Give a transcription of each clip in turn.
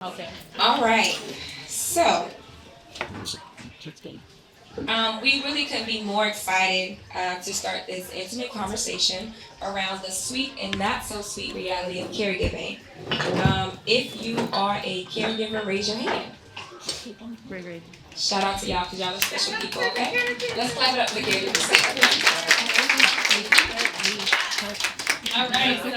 Okay. All right. So, we really couldn't be more excited to start this intimate conversation around the sweet and not so sweet reality of caregiving. If you are a caregiver, raise your hand. Great. Shout out to y'all because y'all are special people, okay? Let's clap it up for the caregivers. All right, so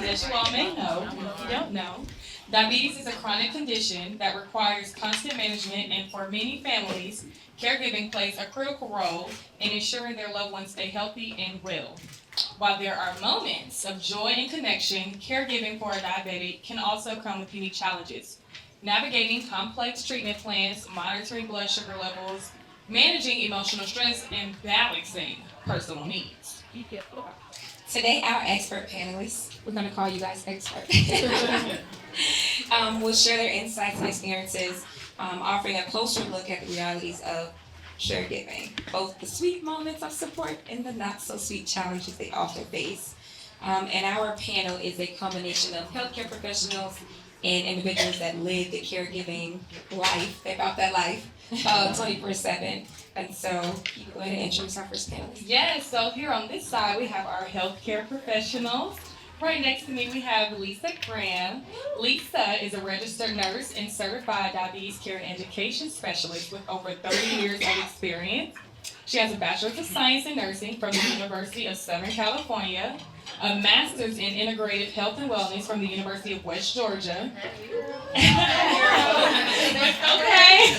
as you all may know, if you don't know, diabetes is a chronic condition that requires constant management, and for many families, caregiving plays a critical role in ensuring their loved ones stay healthy and well. While there are moments of joy and connection, caregiving for a diabetic can also come with unique challenges. Navigating complex treatment plans, monitoring blood sugar levels, managing emotional stress, and balancing personal needs. Today, our expert panelists, we're going to call you guys experts, will share their insights and experiences, offering a closer look at the realities of caregiving, both the sweet moments of support and the not so sweet challenges they often face. And our panel is a combination of healthcare professionals and individuals that live the caregiving life. They about that life 24/7. And so, you go ahead and introduce our first panelist. Yes, so here on this side, we have our healthcare professionals. Right next to me, we have Lisa Graham. Lisa is a registered nurse and certified diabetes care and education specialist with over 30 years of experience. She has a Bachelor's of Science in Nursing from the University of Southern California, a Master's in Integrative Health and Wellness from the University of West Georgia. Okay.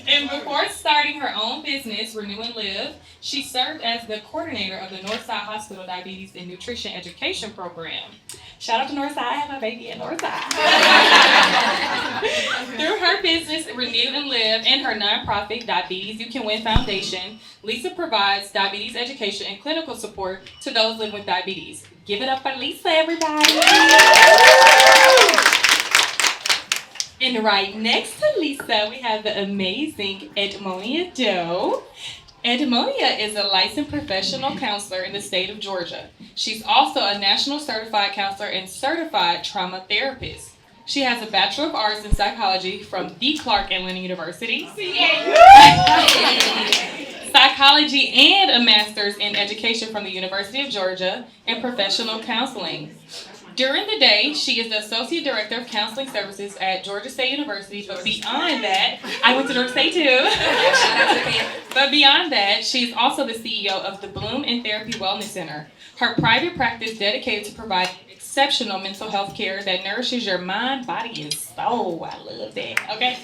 And before starting her own business, Renew and Live, she served as the coordinator of the Northside Hospital Diabetes and Nutrition Education Program. Shout out to Northside, I have my baby at Northside. Through her business, Renew and Live, and her nonprofit, Diabetes You Can Win Foundation, Lisa provides diabetes education and clinical support to those living with diabetes. Give it up for Lisa, everybody. And right next to Lisa, we have the amazing Edmonia Doe. Edmonia is a licensed professional counselor in the state of Georgia. She's also a national certified counselor and certified trauma therapist. She has a Bachelor of Arts in Psychology from the Clark Atlanta University, Psychology, and a Master's in Education from the University of Georgia, and Professional Counseling. During the day, she is the Associate Director of Counseling Services at Georgia State University, but beyond that, I went to Georgia State too. But beyond that, she's also the CEO of the Bloom and Therapy Wellness Center. Her private practice dedicated to provide exceptional mental health care that nourishes your mind, body, and soul. I love that. Okay.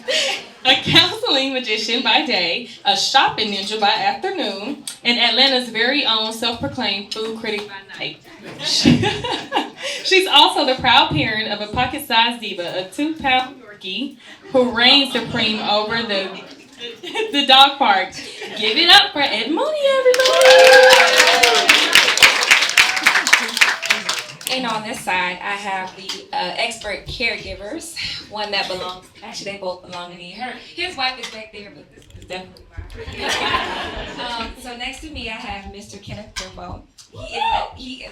A counseling magician by day, a shopping ninja by afternoon, and Atlanta's very own self-proclaimed food critic by night. She's also the proud parent of a pocket-sized diva, a 2-pound Yorkie, who reigns supreme over the dog park. Give it up for Edmonia, everybody! And on this side, I have the expert caregivers. One that belongs, actually they both belong to me. His wife is back there, but this is definitely mine. So next to me, I have Mr. Kenneth Benbow. He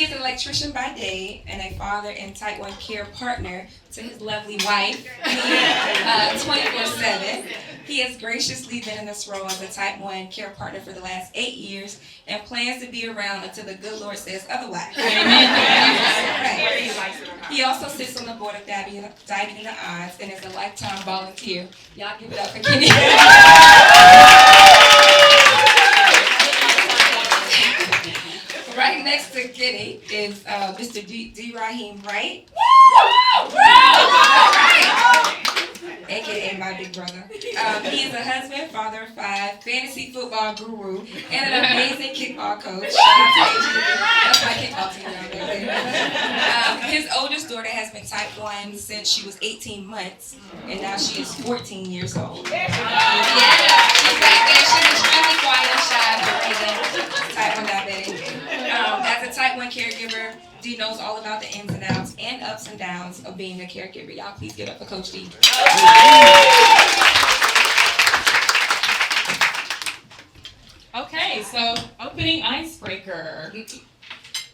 is an electrician by day and a father and type 1 care partner to his lovely wife, 24/7. He has graciously been in this role as a type 1 care partner for the last 8 years and plans to be around until the good Lord says otherwise. He also sits on the board of DiaBeating The Odds and is a lifetime volunteer. Y'all give it up for Kenny. Right next to Kenny is Mr. Deeraheem Wright. AKA my big brother. He is a husband, father of 5, fantasy football guru, and an amazing kickball coach. Shout out to AJ. That's my kickball team down there. His oldest daughter has been type 1 since she was 18 months, and now she is 14 years old. Yeah, she's back there. She's extremely quiet and shy, but raising type 1 diabetic. As a type 1 caregiver, D knows all about the ins and outs and ups and downs of being a caregiver. Y'all please give up for Coach D. Okay, so opening icebreaker.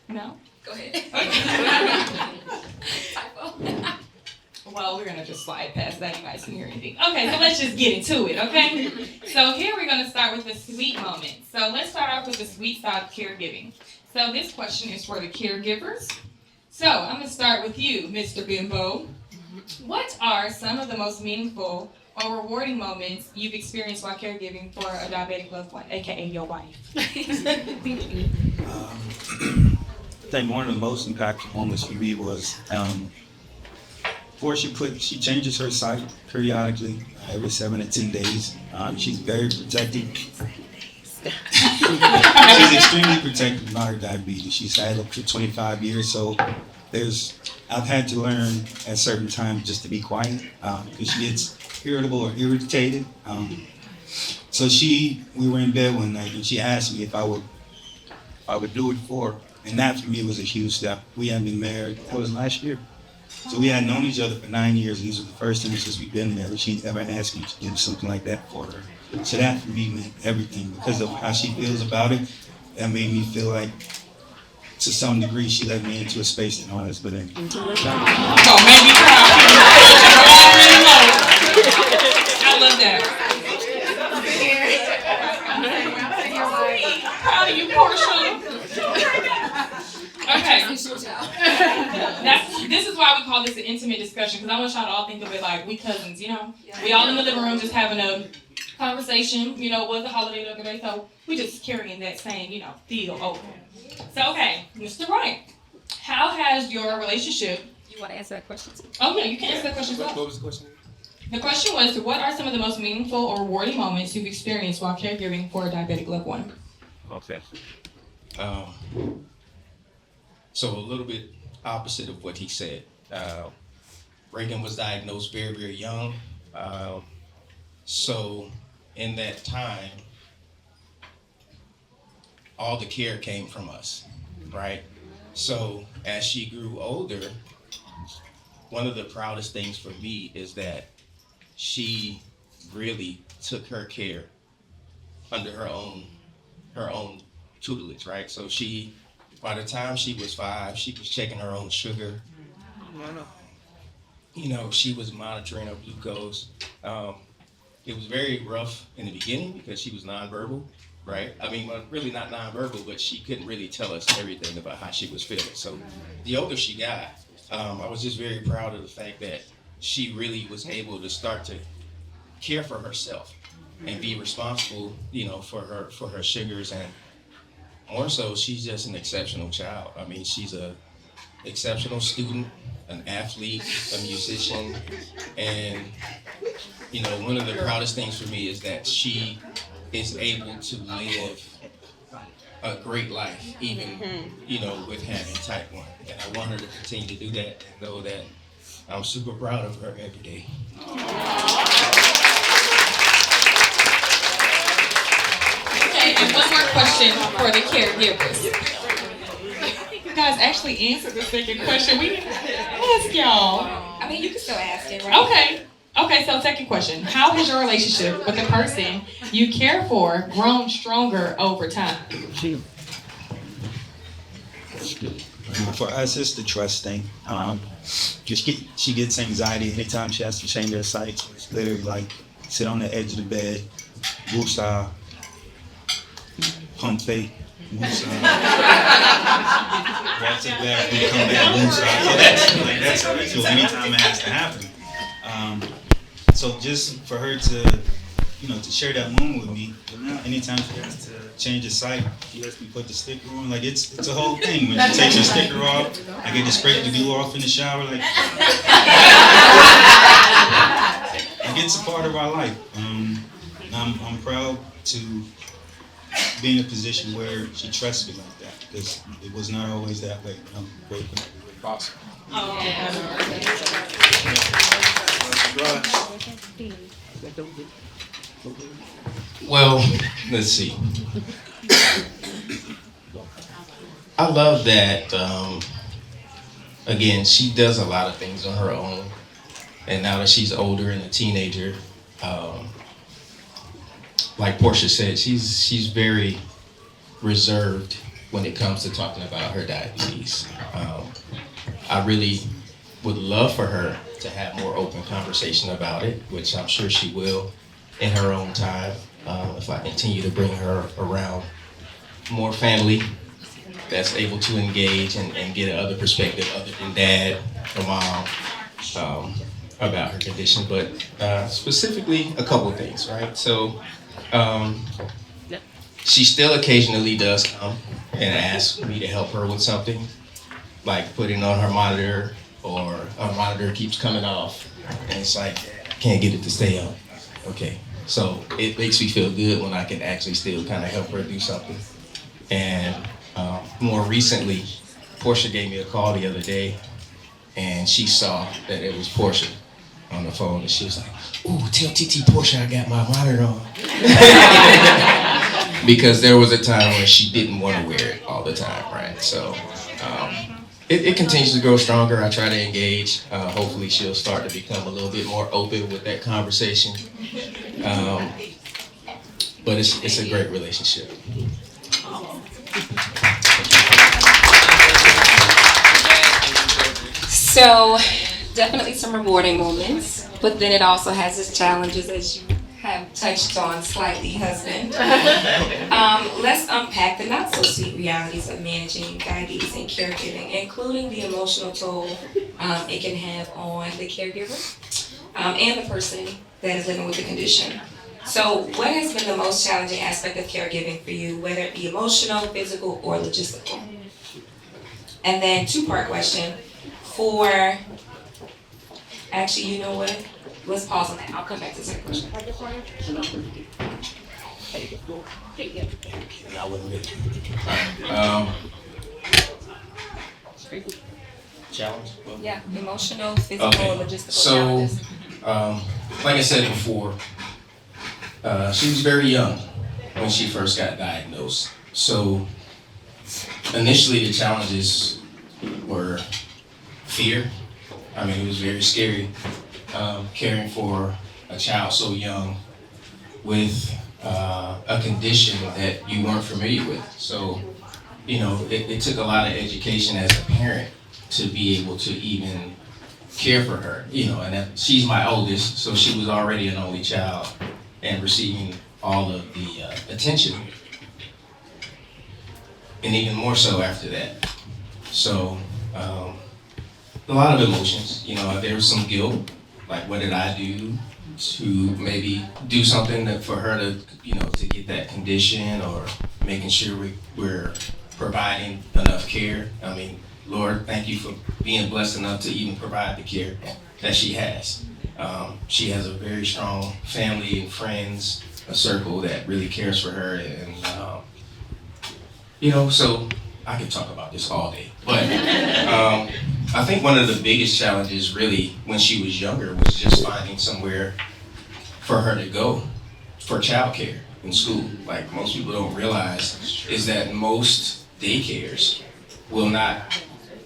No? Go ahead. Typo. Well, we're gonna just slide past that. You guys can hear anything. Okay, so let's just get into it, okay? So here we're gonna start with the sweet moment. So let's start off with the sweet side of caregiving. So this question is for the caregivers. So I'm gonna start with you, Mr. Benbow. What are some of the most meaningful or rewarding moments you've experienced while caregiving for a diabetic loved one, aka your wife? I think one of the most impactful moments for me was before she changes her site periodically every 7 to 10 days. She's very protective. She's extremely protective about her diabetes. She's had it for 25 years, so I've had to learn at certain times just to be quiet because she gets irritable or irritated. So we were in bed one night and she asked me if I would do it for her. And that for me was a huge step. We hadn't been married, that was last year. So we had known each other for 9 years. These were the first times since we've been married she'd ever asked me to do something like that for her. So that for me meant everything because of how she feels about it. That made me feel like, to some degree, she let me into a space that no one has been in. Oh, man, you proud. I love that. I'm proud of you, Portia. Okay. This is why we call this an intimate discussion, because I want y'all to all think of it like we cousins, you know? We all in the living room just having a conversation, you know, it was a holiday the other day, so we just carrying that same, you know, feel over. So, okay, Mr. Wright, how has your relationship... You want to answer that question too? Oh, yeah, you can answer that question as well. What was the question? The question was, what are some of the most meaningful or rewarding moments you've experienced while caregiving for a diabetic loved one? Okay. So a little bit opposite of what he said. Reagan was diagnosed very, very young. So in that time, all the care came from us, right? So as she grew older, one of the proudest things for me is that she really took her care under her own tutelage, right? So by the time she was 5, she was checking her own sugar. You know, she was monitoring her glucose. It was very rough in the beginning because she was nonverbal, right? I mean, well, really not nonverbal, but she couldn't really tell us everything about how she was feeling. So the older she got, I was just very proud of the fact that she really was able to start to care for herself and be responsible, you know, for her sugars. And more so, she's just an exceptional child. I mean, she's an exceptional student, an athlete, a musician, and you know, one of the proudest things for me is that she is able to live a great life, even, you know, with having type 1. And I want her to continue to do that and know that I'm super proud of her every day. Okay, and one more question for the caregivers. You guys actually answered the second question. We didn't ask y'all. I mean, you can still ask it, right? Okay, so second question. How has your relationship with the person you care for grown stronger over time? For us, it's the trust thing. She gets anxiety anytime she has to change her sites. It's literally like sit on the edge of the bed, woosah, pump fake, woosah. That's it back, we come back, woosah. So that's a ritual anytime it has to happen. So just for her to, you know, to share that moment with me, anytime she has to change a site, she lets me put the sticker on. Like it's a whole thing. When she takes her sticker off, I get to spray the glue off in the shower. Like it's a part of our life. I'm proud to be in a position where she trusts me like that because it was not always that way. I'm grateful. Awesome. Well, let's see. I love that, again, she does a lot of things on her own. And now that she's older and a teenager, like Portia said, she's very reserved when it comes to talking about her diabetes. I really would love for her to have more open conversation about it, which I'm sure she will in her own time, if I continue to bring her around more family that's able to engage and get another perspective other than dad or mom about her condition. But specifically, a couple of things, right? So she still occasionally does come and ask me to help her with something, like putting on her monitor, or her monitor keeps coming off, and it's like, I can't get it to stay on. Okay, so it makes me feel good when I can actually still kind of help her do something. And more recently, Portia gave me a call the other day, and she saw that it was Portia on the phone, and she was like, "Ooh, tell TT Portia I got my monitor on." Because there was a time when she didn't want to wear it all the time, right? So it continues to grow stronger. I try to engage. Hopefully she'll start to become a little bit more open with that conversation. But it's a great relationship. So, definitely some rewarding moments, but then it also has its challenges, as you have touched on slightly, husband. Let's unpack the not so sweet realities of managing diabetes and caregiving, including the emotional toll it can have on the caregiver and the person that is living with the condition. So, what has been the most challenging aspect of caregiving for you, whether it be emotional, physical, or logistical? And then, two-part question. Actually, you know what? Let's pause on that. I'll come back to the second question. Challenge? Yeah, emotional, physical, logistical So, challenges. like I said before, she was very young when she first got diagnosed. So, initially the challenges were fear. I mean, it was very scary caring for a child so young with a condition that you weren't familiar with. So, you know, it took a lot of education as a parent to be able to even care for her, you know, and that, she's my oldest, so she was already an only child and receiving all of the attention, and even more so after that. So, a lot of emotions, you know, there was some guilt, like what did I do to maybe do something that for her to, you know, to get that condition, or making sure we're providing enough care. I mean, Lord, thank you for being blessed enough to even provide the care that she has. She has a very strong family and friends, a circle that really cares for her, and you know, so I could talk about this all day. But I think one of the biggest challenges really when she was younger was just finding somewhere for her to go for childcare in school. Like most people don't realize is that most daycares will not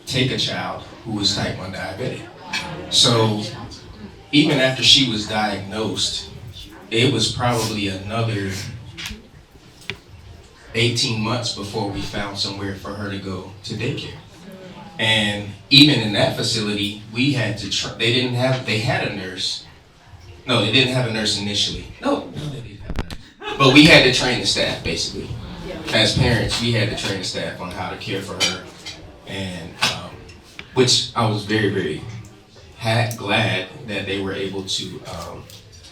take a child who is type 1 diabetic. So even after she was diagnosed, it was probably another 18 months before we found somewhere for her to go to daycare. And even in that facility, we had to, they had a nurse. No, they didn't have a nurse initially. No, they didn't have a nurse. But we had to train the staff, basically. As parents, we had to train the staff on how to care for her. And which I was very, very glad that they were able to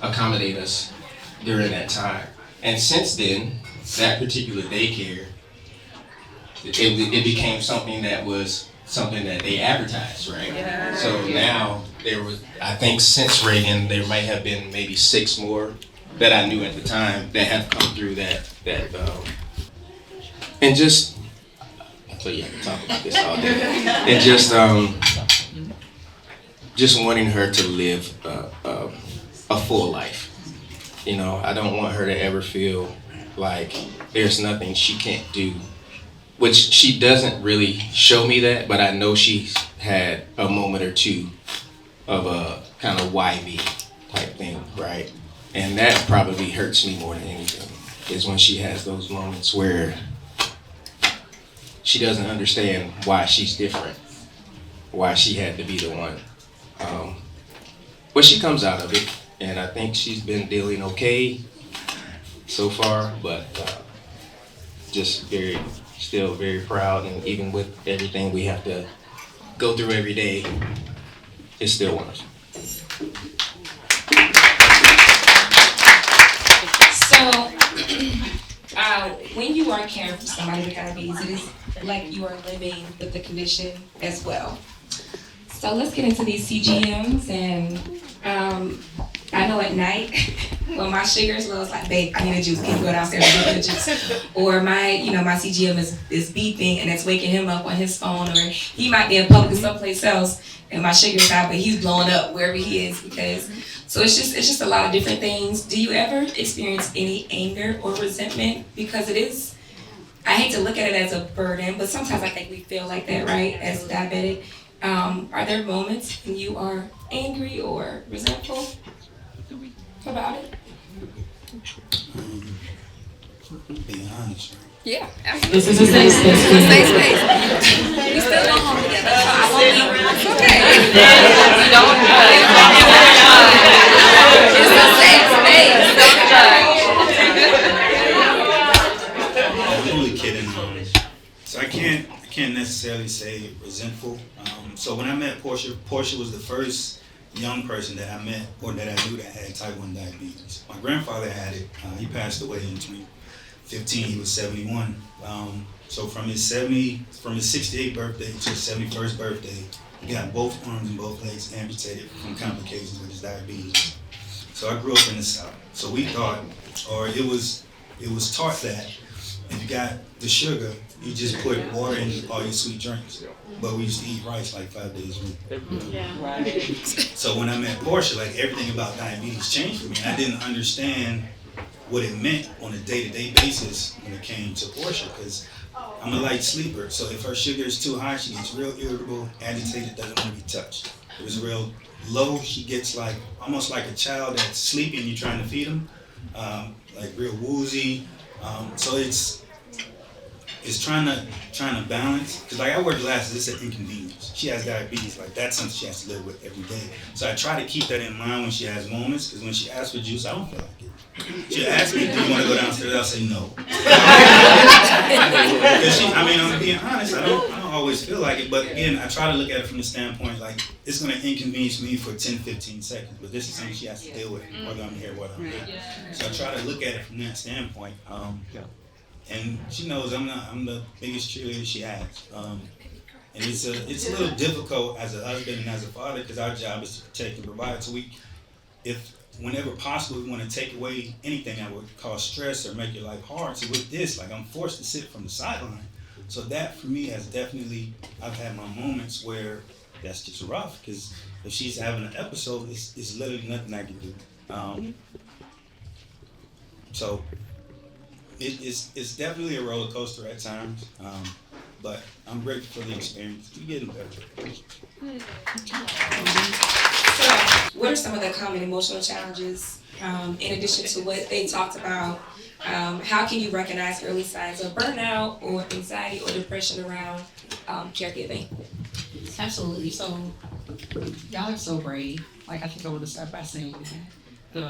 accommodate us during that time. And since then, that particular daycare, it became something that they advertised, right? Yeah. So now there was, I think since Reagan, there might have been maybe 6 more that I knew at the time that have come through that and just, I thought you had to talk about this all day. And just wanting her to live a full life. You know, I don't want her to ever feel like there's nothing she can't do, which she doesn't really show me that, but I know she's had a moment or two of a kind of why me type thing, right? And that probably hurts me more than anything, is when she has those moments where she doesn't understand why she's different, why she had to be the one. But she comes out of it, and I think she's been dealing okay so far, but just still very proud, and even with everything we have to go through every day, it's still wonderful. So, when you are caring for somebody with diabetes, it is like you are living with the condition as well. So let's get into these CGMs, and I know at night when my sugar is low, it's like, babe, I need a juice. Can you go downstairs and get a juice? Or my CGM is beeping and it's waking him up on his phone, or he might be in public or someplace else and my sugar's high, but he's blowing up wherever he is because. So it's just a lot of different things. Do you ever experience any anger or resentment? Because it is, I hate to look at it as a burden, but sometimes I think we feel like that, right, as diabetic. Are there moments when you are angry or resentful about it? Being honest. Yeah, This is a safe space. it's a safe space. We still go home together, so I won't be. It's okay. We don't judge. It's a safe space. Don't judge. I'm only kidding. So I can't necessarily say resentful. So when I met Portia was the first young person that I met or that I knew that had type 1 diabetes. My grandfather had it. He passed away in 2015. He was 71. So from his 68th birthday to his 71st birthday, he got both arms and both legs amputated from complications with his diabetes. So I grew up in the South. So we thought, or it was taught that if you got the sugar, you just put water in all your sweet drinks. But we used to eat rice like 5 days a week. So when I met Portia, like everything about diabetes changed for me. I didn't understand what it meant on a day-to-day basis when it came to Portia, because I'm a light sleeper. So if her sugar is too high, she gets real irritable, agitated, doesn't want to be touched. If it was real low, she gets like almost like a child that's sleeping and you're trying to feed them, like real woozy. So it's trying to balance, because like I wear glasses, it's an inconvenience. She has diabetes, like that's something she has to live with every day. So I try to keep that in mind when she has moments, because when she asks for juice, I don't feel like it. She'll ask me, do you want to go downstairs? I'll say no. Because I'm being honest, I don't always feel like it, but again, I try to look at it from the standpoint, like, it's going to inconvenience me for 10, 15 seconds, but this is something she has to deal with, whether I'm here, whether I'm here. So I try to look at it from that standpoint. And she knows I'm the biggest cheerleader she has. And it's a little difficult as a husband and as a father, because our job is to protect and provide. So whenever possible, we want to take away anything that would cause stress or make your life hard. So with this, like, I'm forced to sit from the sideline. So that for me has definitely, I've had my moments where that's just rough, because if she's having an episode, it's literally nothing I can do. So it's definitely a roller coaster at times, but I'm grateful for the experience. We're getting better. So, what are some of the common emotional challenges, in addition to what they talked about? How can you recognize early signs of burnout or anxiety or depression around caregiving? Absolutely. So, y'all are so brave. Like, I think I would have started by saying that.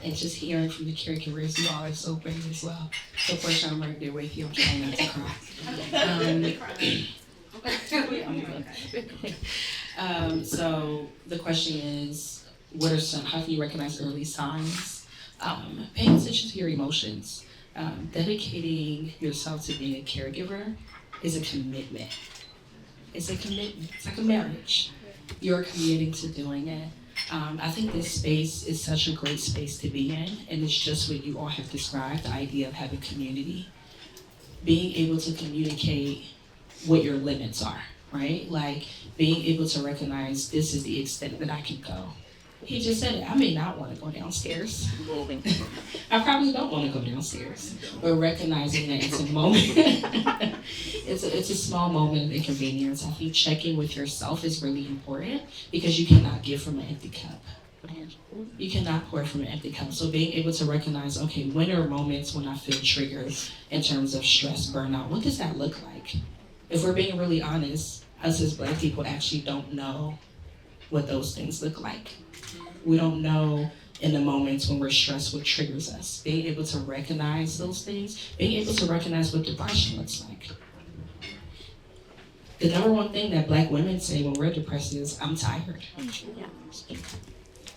And just hearing from the caregivers, you all are so brave as well. So, first, I'm right there with you. I'm trying not to cry. So the question is, how can you recognize early signs? Paying attention to your emotions. Dedicating yourself to being a caregiver is a commitment. It's a commitment. It's like a marriage. You're committing to doing it. I think this space is such a great space to be in, and it's just what you all have described, the idea of having community. Being able to communicate what your limits are, right? Like being able to recognize this is the extent that I can go. He just said it. I may not want to go downstairs. I probably don't want to go downstairs. But recognizing that it's a moment, it's a small moment of inconvenience. I think checking with yourself is really important, because you cannot give from an empty cup, You cannot pour from an empty cup. So being able to recognize, okay, when are moments when I feel triggered in terms of stress, burnout, what does that look like? If we're being really honest, us as Black people actually don't know what those things look like. We don't know in the moments when we're stressed what triggers us. Being able to recognize those things, being able to recognize what depression looks like. The number one thing that Black women say when we're depressed is, I'm tired.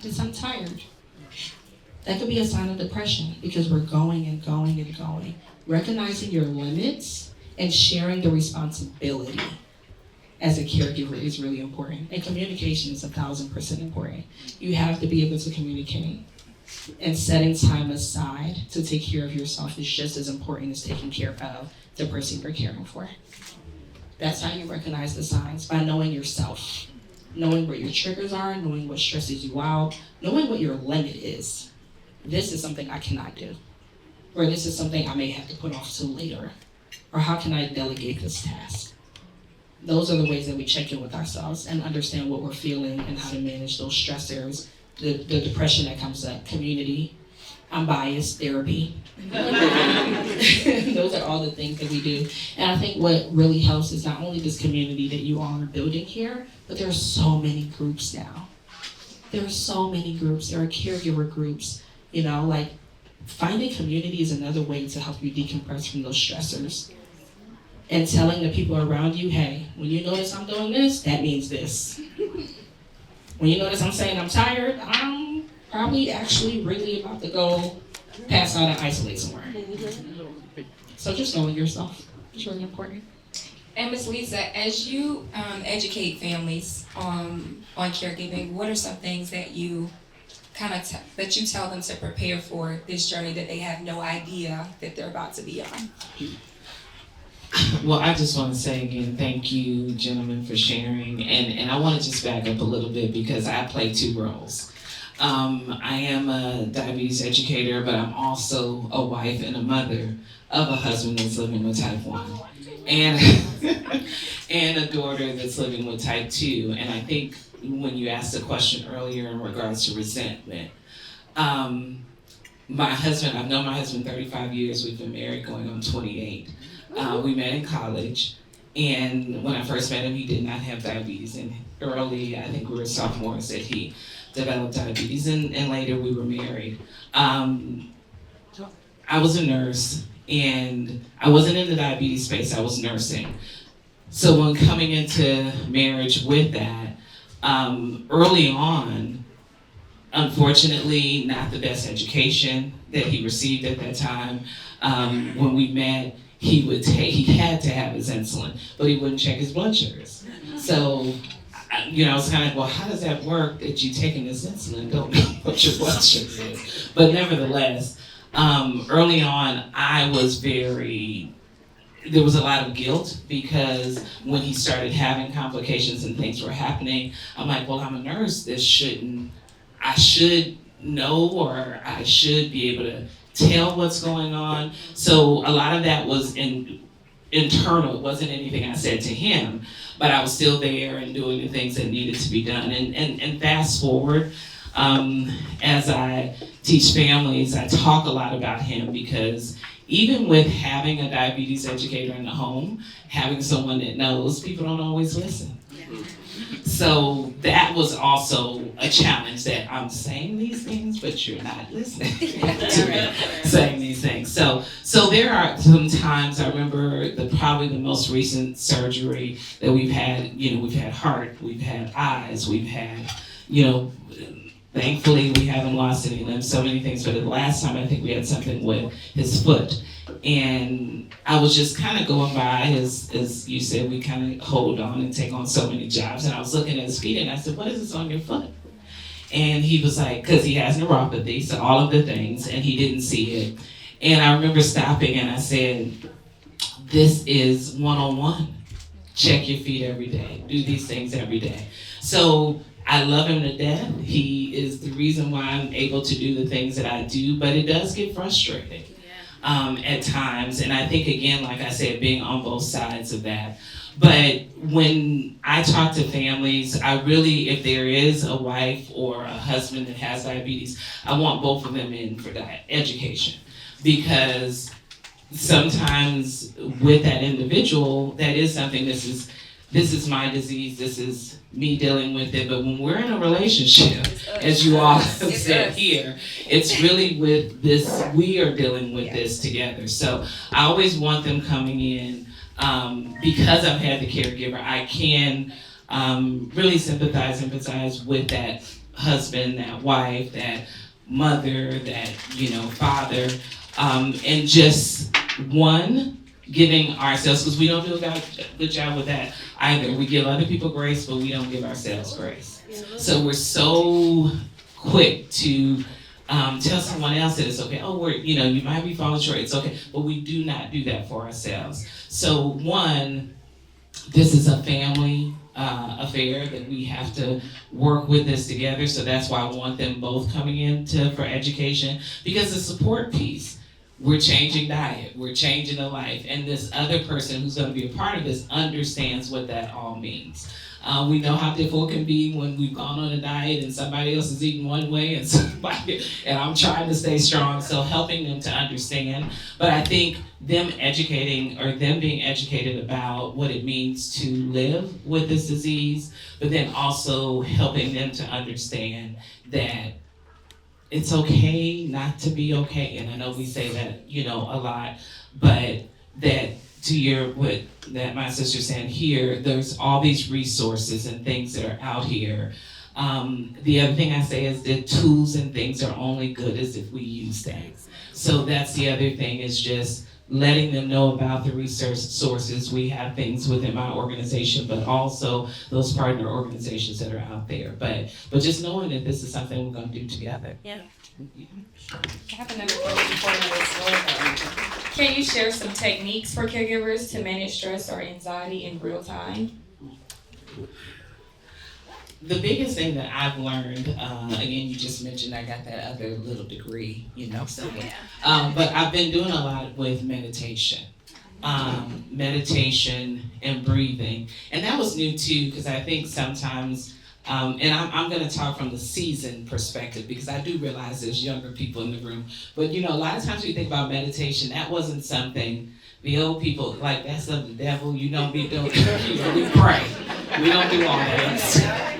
Just, I'm tired. That could be a sign of depression because we're going and going and going. Recognizing your limits and sharing the responsibility as a caregiver is really important. And communication is 1,000% important. You have to be able to communicate. And setting time aside to take care of yourself is just as important as taking care of the person you're caring for. That's how you recognize the signs, by knowing yourself. Knowing what your triggers are, knowing what stresses you out, knowing what your limit is. This is something I cannot do. Or this is something I may have to put off till later. Or how can I delegate this task? Those are the ways that we check in with ourselves and understand what we're feeling and how to manage those stressors, the depression that comes up, community, I'm biased, therapy. Those are all the things that we do. And I think what really helps is not only this community that you all are building here, but there are so many groups now. There are so many groups. There are caregiver groups. You know, like finding community is another way to help you decompress from those stressors. And telling the people around you, hey, when you notice I'm doing this, that means this. When you notice I'm saying I'm tired, I'm probably actually really about to go pass out and isolate somewhere. So just knowing yourself is really important. And Ms. Lisa, as you educate families on caregiving, what are some things that you that you tell them to prepare for this journey that they have no idea that they're about to be on? Well, I just want to say again, thank you, gentlemen, for sharing. And I want to just back up a little bit because I play two roles. I am a diabetes educator, but I'm also a wife and a mother of a husband that's living with type 1 and, and a daughter that's living with type 2. And I think when you asked the question earlier in regards to resentment, my husband, I've known my husband 35 years. We've been married going on 28. We met in college, and when I first met him, he did not have diabetes. And early, I think we were sophomores, that he developed diabetes, and later we were married. I was a nurse, and I wasn't in the diabetes space, I was nursing. So when coming into marriage with that, early on, unfortunately, not the best education that he received at that time. When we met, he had to have his insulin, but he wouldn't check his blood sugars. So, I was kind of, well, how does that work that you taking this insulin and don't know what your blood sugar is? But nevertheless, early on, there was a lot of guilt because when he started having complications and things were happening, I'm like, well, I'm a nurse. I should know, or I should be able to tell what's going on. So a lot of that was internal. It wasn't anything I said to him, but I was still there and doing the things that needed to be done. And fast forward, as I teach families, I talk a lot about him because even with having a diabetes educator in the home, having someone that knows, people don't always listen. So that was also a challenge, that I'm saying these things, but you're not listening to me saying these things. So there are some times, I remember probably the most recent surgery that we've had, we've had heart, we've had eyes, we've had, thankfully we haven't lost any limbs, so many things, but the last time I think we had something with his foot. And I was just kind of going by, as you said, we kind of hold on and take on so many jobs. And I was looking at his feet and I said, what is this on your foot? And he was like, because he has neuropathy, so all of the things, and he didn't see it. And I remember stopping and I said, this is 101. Check your feet every day. Do these things every day. So I love him to death. He is the reason why I'm able to do the things that I do, but it does get frustrating. at times. And I think, again, like I said, being on both sides of that. But when I talk to families, I really, if there is a wife or a husband that has diabetes, I want both of them in for that education. Because sometimes with that individual, that is something, this is my disease, this is me dealing with it. But when we're in a relationship, as you all have said here, it's really with this, we are dealing with this together. So I always want them coming in. Because I've had the caregiver, I can really empathize with that husband, that wife, that mother, that, father, and just giving ourselves, because we don't do a good job with that either. We give other people grace, but we don't give ourselves grace. So we're so quick to tell someone else that it's okay. Oh, you might be falling short. It's okay. But we do not do that for ourselves. So this is a family affair that we have to work with this together. So that's why I want them both coming in for education, because the support piece, we're changing diet, we're changing the life, and this other person who's going to be a part of this understands what that all means. We know how difficult it can be when we've gone on a diet and somebody else is eating one way and I'm trying to stay strong. So helping them to understand. But I think them being educated about what it means to live with this disease, but then also helping them to understand that it's okay not to be okay. And I know we say that, a lot, but that what that my sister said here, there's all these resources and things that are out here. The other thing I say is that tools and things are only good as if we use them. So that's the other thing, is just letting them know about the research sources. We have things within my organization, but also those partner organizations that are out there. But just knowing that this is something we're going to do together. Yeah. I have another question for you as well. Can you share some techniques for caregivers to manage stress or anxiety in real time? The biggest thing that I've learned, again, you just mentioned I got that other little degree, but I've been doing a lot with meditation. Meditation and breathing. And that was new too, because I think sometimes, and I'm going to talk from the seasoned perspective, because I do realize there's younger people in the room. But a lot of times when you think about meditation, that wasn't something the old people, like, that's of the devil, we don't be doing, we pray. We don't do all that.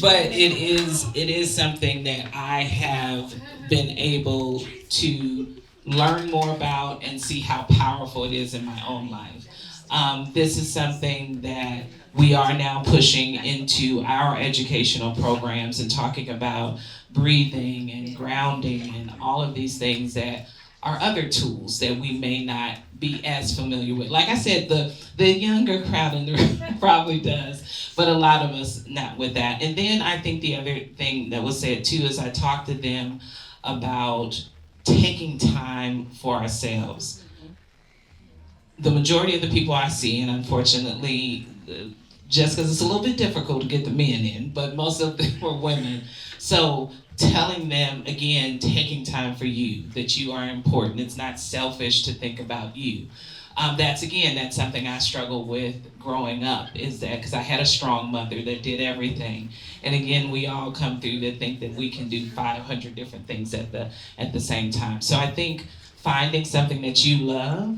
But it is something that I have been able to learn more about and see how powerful it is in my own life. This is something that we are now pushing into our educational programs and talking about breathing and grounding and all of these things that are other tools that we may not be as familiar with. Like I said, the younger crowd in the room probably does, but a lot of us not with that. And then I think the other thing that was said too is I talked to them about taking time for ourselves. The majority of the people I see, and unfortunately, just because it's a little bit difficult to get the men in, but most of them were women. So telling them, again, taking time for you, that you are important. It's not selfish to think about you. That's something I struggled with growing up, is that because I had a strong mother that did everything. And again, we all come through to think that we can do 500 different things at the same time. So I think finding something that you love.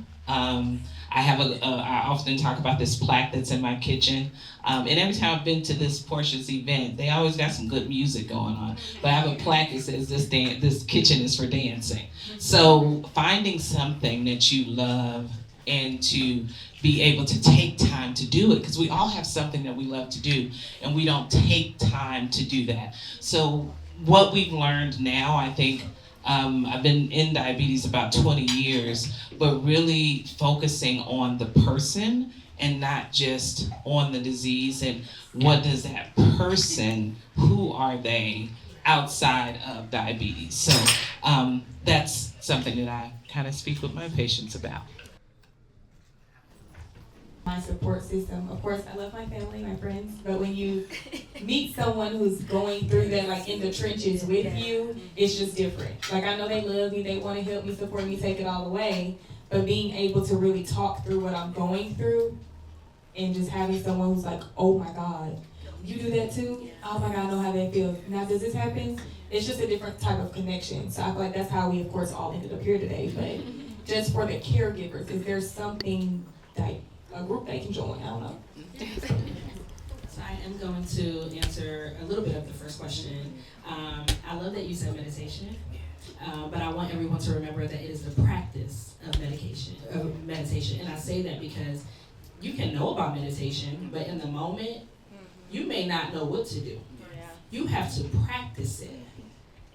I often talk about this plaque that's in my kitchen. And every time I've been to this Portia's event, they always got some good music going on. But I have a plaque that says this kitchen is for dancing. So finding something that you love and to be able to take time to do it, because we all have something that we love to do and we don't take time to do that. So what we've learned now, I think, I've been in diabetes about 20 years, but really focusing on the person and not just on the disease, and what does that person, who are they outside of diabetes? So that's something that I kind of speak with my patients about. My support system. Of course, I love my family, my friends, but when you meet someone who's going through that, like in the trenches with you, it's just different. Like, I know they love me, they want to help me, support me, take it all away, but being able to really talk through what I'm going through and just having someone who's like, oh my God, you do that too? Oh my God, I know how that feels. Now, does this happen? It's just a different type of connection. So I feel like that's how we, of course, all ended up here today. But just for the caregivers, is there something that a group they can join? I don't know. So I am going to answer a little bit of the first question. I love that you said meditation, but I want everyone to remember that it is the practice of meditation. And I say that because you can know about meditation, but in the moment, you may not know what to do. You have to practice it.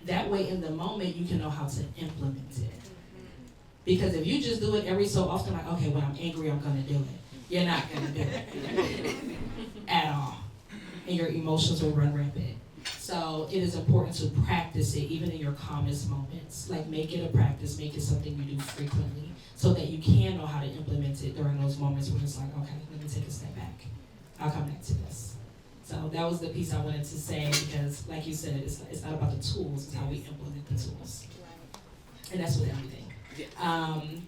That way, in the moment, you can know how to implement it. Because if you just do it every so often, like, okay, when I'm angry, I'm going to do it. You're not going to do it at all. And your emotions will run rampant. So it is important to practice it even in your calmest moments. Like, make it a practice, make it something you do frequently so that you can know how to implement it during those moments when it's like, okay, let me take a step back. I'll come back to this. So that was the piece I wanted to say because, like you said, it's not about the tools, it's how we implement the tools. And that's with everything.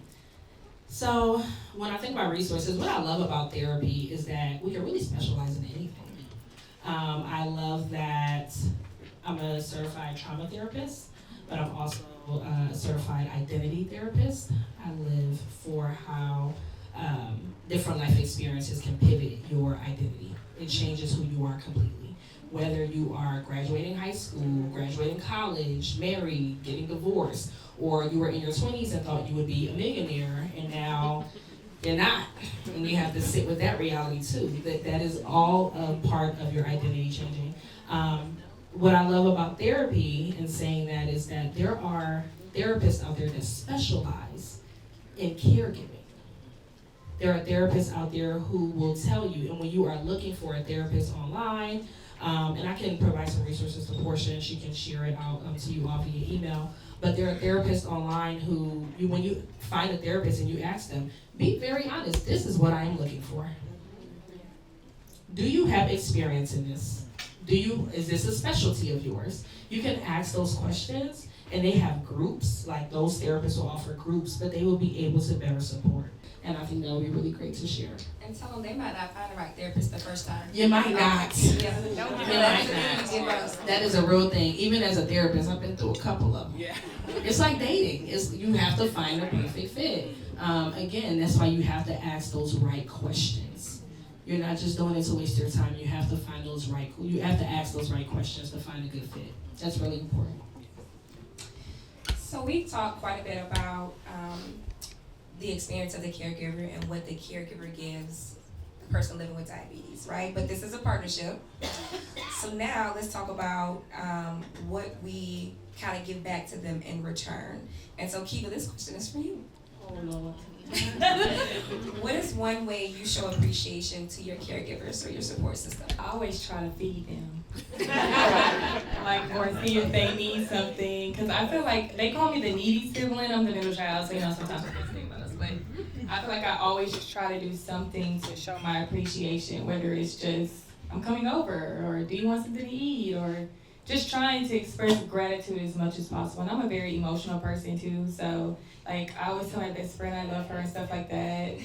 So when I think about resources, what I love about therapy is that we can really specialize in anything. I love that I'm a certified trauma therapist, but I'm also a certified identity therapist. I live for how different life experiences can pivot your identity. It changes who you are completely. Whether you are graduating high school, graduating college, married, getting divorced, or you were in your 20s and thought you would be a millionaire, and now you're not. And you have to sit with that reality too. That is all a part of your identity changing. What I love about therapy and saying that is that there are therapists out there that specialize in caregiving. There are therapists out there who will tell you, and when you are looking for a therapist online, and I can provide some resources to Portia, and she can share it out to you all via email, but there are therapists online who, when you find a therapist and you ask them, be very honest, this is what I am looking for. Do you have experience in this? Is this a specialty of yours? You can ask those questions, and they have groups, like those therapists will offer groups, but they will be able to better support. And I think that would be really great to share. And tell them they might not find the right therapist the first time. You might not. Yeah, You might not. That is a real thing. Even as a therapist, I've been through a couple of them. Yeah. It's like dating. You have to find a perfect fit. Again, that's why you have to ask those right questions. You're not just doing it to waste your time. You have to find you have to ask those right questions to find a good fit. That's really important. So we talked quite a bit about the experience of the caregiver and what the caregiver gives the person living with diabetes, right? But this is a partnership. So now let's talk about what we kind of give back to them in return. And so Keiva, this question is for you. Oh, Lord. What is one way you show appreciation to your caregivers or your support system? I always try to feed them. Like, or see if they need something. Because I feel like they call me the needy sibling. I'm the middle child, so sometimes I can think about us. But I feel like I always just try to do something to show my appreciation, whether it's just, I'm coming over, or do you want something to eat, or just trying to express gratitude as much as possible. And I'm a very emotional person too, so like I always tell my best friend I love her and stuff like that.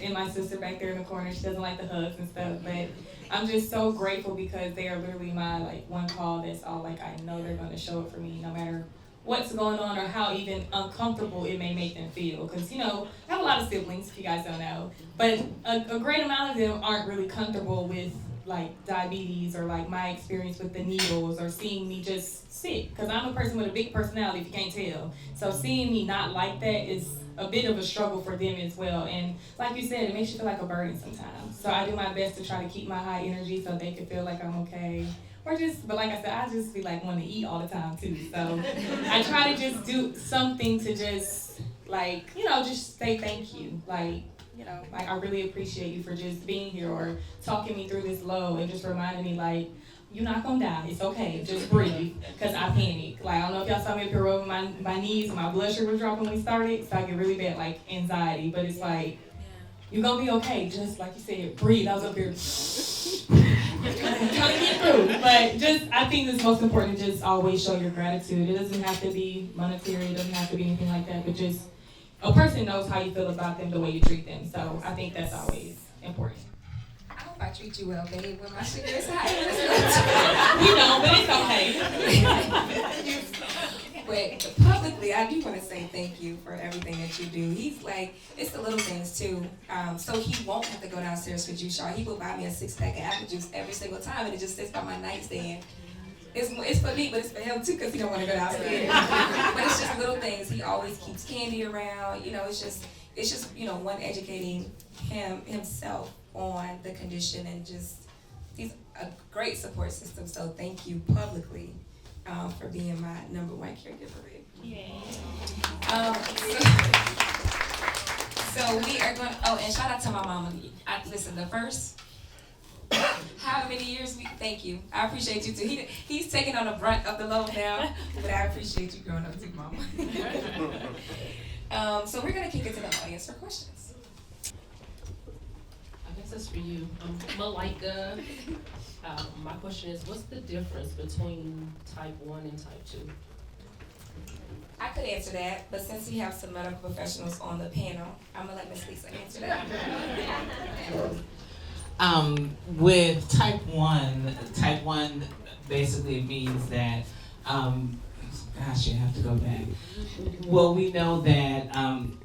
And my sister back there in the corner, she doesn't like the hugs and stuff, but I'm just so grateful because they are literally my like one call that's all like I know they're gonna show up for me no matter what's going on or how even uncomfortable it may make them feel. Because, I have a lot of siblings, if you guys don't know, but a great amount of them aren't really comfortable with like diabetes or like my experience with the needles or seeing me just sick, because I'm a person with a big personality, if you can't tell. So seeing me not like that is a bit of a struggle for them as well. And like you said, it makes you feel like a burden sometimes. So I do my best to try to keep my high energy so they can feel like I'm okay. But like I said, I just feel like wanting to eat all the time too. So I try to just do something to just like, just say thank you. Like I really appreciate you for just being here or talking me through this low and just reminding me like, you're not gonna die, it's okay, just breathe, because I panic. Like, I don't know if y'all saw me up here rubbing my knees and my blood sugar was dropping when we started, so I get really bad like anxiety, but it's like, you're gonna be okay, just like you said, breathe. I was up here trying to get through, but But just, I think it's most important to just always show your gratitude. It doesn't have to be monetary, it doesn't have to be anything like that, but just a person knows how you feel about them the way you treat them. So I think that's always important. I hope I treat you well, babe, when my sugar is high. We don't, but it's okay. But publicly, I do want to say thank you for everything that you do. He's like, it's the little things too. So he won't have to go downstairs for juice, y'all. He will buy me a 6-pack of apple juice every single time, and it just sits by my nightstand. It's for me, but it's for him too, because he don't want to go downstairs. But it's just little things. He always keeps candy around. You know, it's just one, educating himself on the condition, and just he's a great support system. So thank you publicly. For being my number one caregiver. So we are going. Oh, and shout out to my mama. Listen, the first how many years thank you. I appreciate you too. He's taking on the brunt of the load now, but I appreciate you growing up too, mama. So we're gonna kick it to the audience for questions. I guess that's for you. Malika, my question is, what's the difference between type 1 and type 2? I could answer that, but since we have some medical professionals on the panel, I'm gonna let Miss Lisa answer that. With type 1 basically means that, gosh, you have to go back. Well, we know that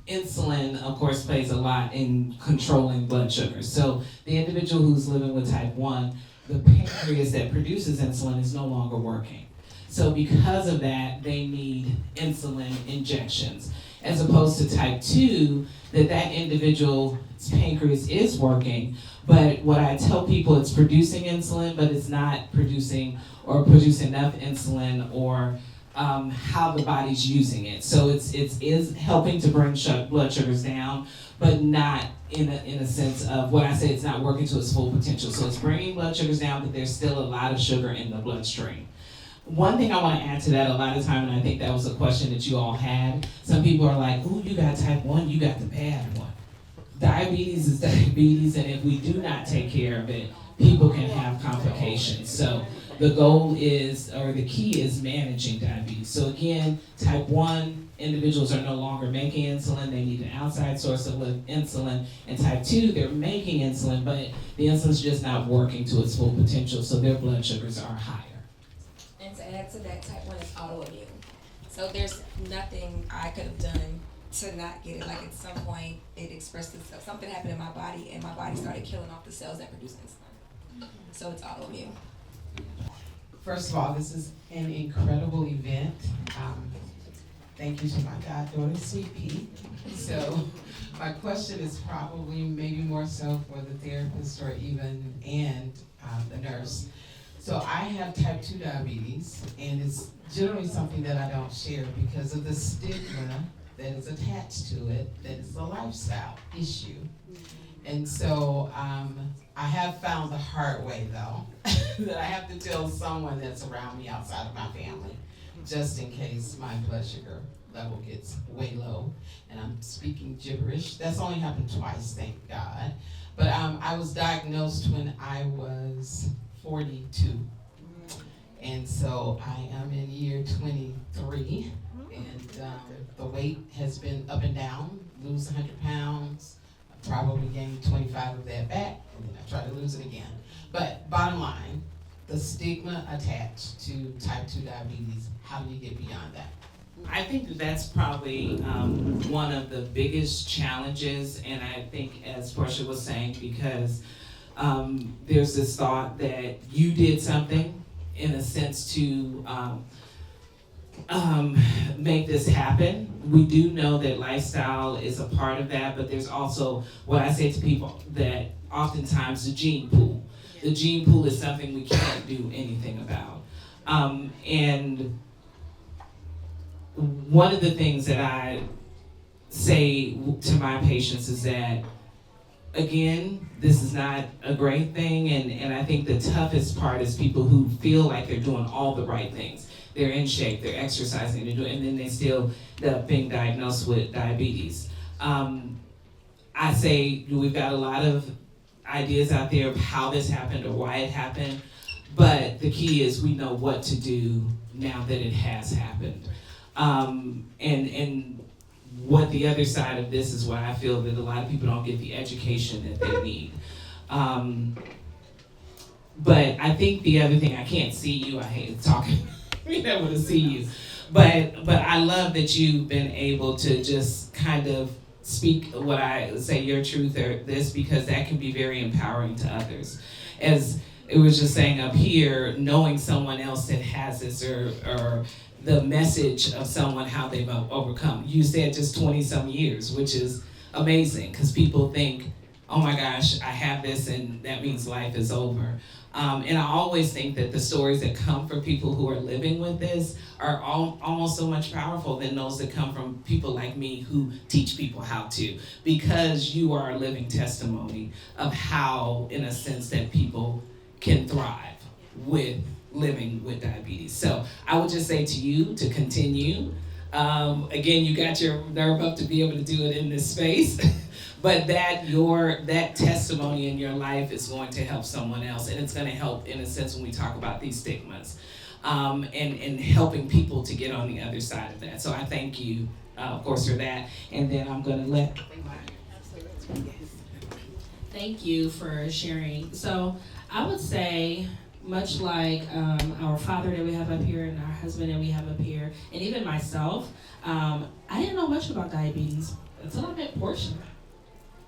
insulin, of course, plays a lot in controlling blood sugar. So the individual who's living with type 1, the pancreas that produces insulin is no longer working. So because of that, they need insulin injections. As opposed to type 2, that individual's pancreas is working, but what I tell people, it's producing insulin, but it's not producing enough insulin or how the body's using it. So it is helping to bring blood sugars down, but not in a sense of what I say, it's not working to its full potential. So it's bringing blood sugars down, but there's still a lot of sugar in the bloodstream. One thing I want to add to that, a lot of time, and I think that was a question that you all had, some people are like, ooh, you got type 1, you got the bad one. Diabetes is diabetes, and if we do not take care of it, people can have complications. So the goal is, or the key is managing diabetes. So again, type 1 individuals are no longer making insulin, they need an outside source of insulin. And type 2, they're making insulin, but the insulin's just not working to its full potential, so their blood sugars are higher. And to add to that, type 1 is autoimmune. So there's nothing I could have done to not get it. Like at some point, it expressed itself. Something happened in my body, and my body started killing off the cells that produce insulin. So it's autoimmune. First of all, this is an incredible event. Thank you to my goddaughter, Sweet Pea. So my question is probably maybe more so for the therapist or even the nurse. So I have type 2 diabetes, and it's generally something that I don't share because of the stigma that is attached to it, that is a lifestyle issue. And so I have found the hard way, though, that I have to tell someone that's around me outside of my family, just in case my blood sugar level gets way low, and I'm speaking gibberish. That's only happened twice, thank God. But I was diagnosed when I was 42. And so I am in year 23, and the weight has been up and down, lose 100 pounds, I probably gained 25 of that back, and then I try to lose it again. But bottom line, the stigma attached to type 2 diabetes, how do you get beyond that? I think that's probably one of the biggest challenges, and I think, as Portia was saying, because there's this thought that you did something, in a sense, to make this happen. We do know that lifestyle is a part of that, but there's also what I say to people, that oftentimes the gene pool. The gene pool is something we can't do anything about. And one of the things that I say to my patients is that, again, this is not a great thing, and I think the toughest part is people who feel like they're doing all the right things. They're in shape, they're exercising, and then they still end up being diagnosed with diabetes. I say we've got a lot of ideas out there of how this happened or why it happened. But the key is we know what to do now that it has happened. And what the other side of this is why I feel that a lot of people don't get the education that they need. But I think the other thing, I can't see you, I hate talking, being able to see you. But I love that you've been able to just kind of speak what I say your truth or this, because that can be very empowering to others. As it was just saying up here, knowing someone else that has this or the message of someone, how they've overcome. You said just 20 some years, which is amazing, because people think, oh my gosh, I have this and that means life is over. And I always think that the stories that come from people who are living with this are almost so much powerful than those that come from people like me who teach people how to, because you are a living testimony of how, in a sense, that people can thrive with living with diabetes. So I would just say to you to continue. Again, you got your nerve up to be able to do it in this space. But that testimony in your life is going to help someone else, and it's going to help, in a sense, when we talk about these stigmas, and helping people to get on the other side of that. So I thank you, of course, for that. And then I'm going to let. Thank you for sharing. So I would say, much like our father that we have up here and our husband that we have up here, and even myself, I didn't know much about diabetes until I met Portia.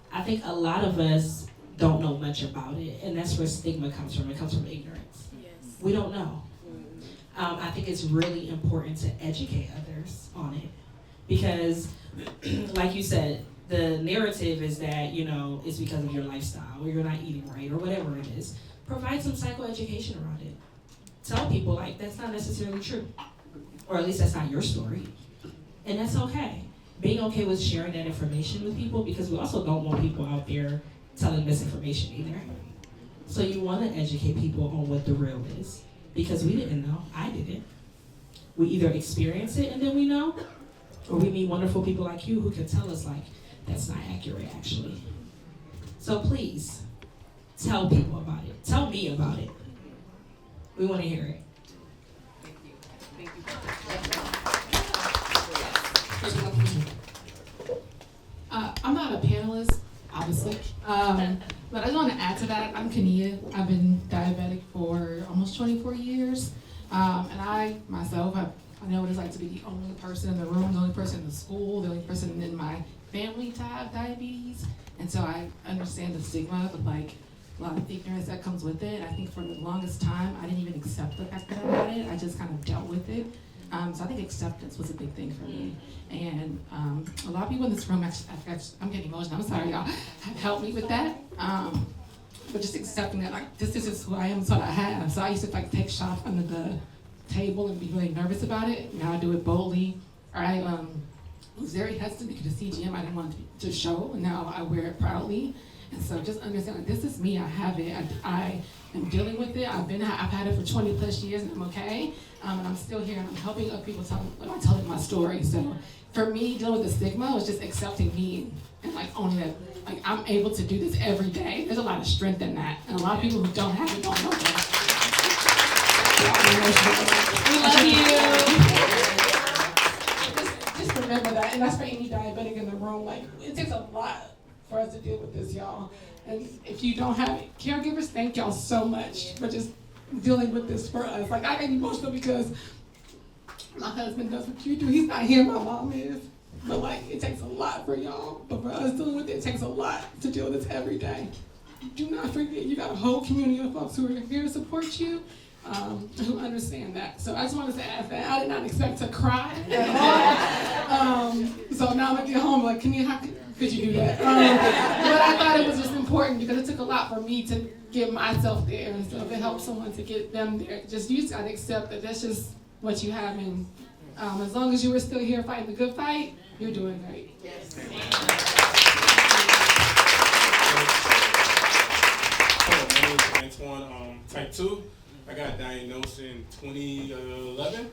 I think a lot of us don't know much about it, and that's where stigma comes from. It comes from ignorance. Yes. We don't know. I think it's really important to educate others on it, because, like you said, the narrative is that, it's because of your lifestyle, or you're not eating right, or whatever it is. Provide some psychoeducation around it. Tell people, that's not necessarily true, or at least that's not your story, and that's okay. Being okay with sharing that information with people, because we also don't want people out there telling misinformation either. So you want to educate people on what the real is, because we didn't know. I didn't. We either experience it and then we know, or we meet wonderful people like you who can tell us that's not accurate actually. So please, tell people about it. Tell me about it. We want to hear it. Thank you. I'm not a panelist, obviously, but I just want to add to that. I'm Kenia. I've been diabetic for almost 24 years, and I myself, I know what it's like to be the only person in the room, the only person in the school, the only person in my family to have diabetes, and so I understand the stigma of a lot of ignorance that comes with it. I think for the longest time, I didn't even accept the fact that I had it. I just kind of dealt with it. So I think acceptance was a big thing for me. And a lot of people in this room, I'm getting emotional, I'm sorry y'all, have helped me with that. But just accepting that, this is just who I am, it's what I have. So I used to take shots under the table and be really nervous about it. Now I do it boldly. I was very hesitant because the CGM, I didn't want it to show, and now I wear it proudly. And so just understand, this is me, I have it, I am dealing with it, I've had it for 20 plus years and I'm okay, and I'm still here and I'm helping other people I'm telling my story. So for me, dealing with the stigma was just accepting me and owning that, I'm able to do this every day. There's a lot of strength in that, and a lot of people who don't have it don't know that. We love you. Just remember that, and that's for any diabetic in the room, it takes a lot for us to deal with this, y'all. And if you don't have it, caregivers, thank y'all so much for just dealing with this for us. I get emotional because my husband does what you do. He's not here, my mom is. But it takes a lot for y'all. But for us dealing with it, it takes a lot to deal with this every day. Do not forget, you got a whole community of folks who are here to support you, who understand that. So I just wanted to add that. I did not expect to cry at all. So now I'm gonna get home, how could you do that? But I thought it was just important because it took a lot for me to get myself there. And so if it helps someone to get them there, just you gotta accept that that's just what you have. And as long as you were still here fighting the good fight, you're doing great. Yes. Hello, my name is Antoine, type 2. I got diagnosed in 2011.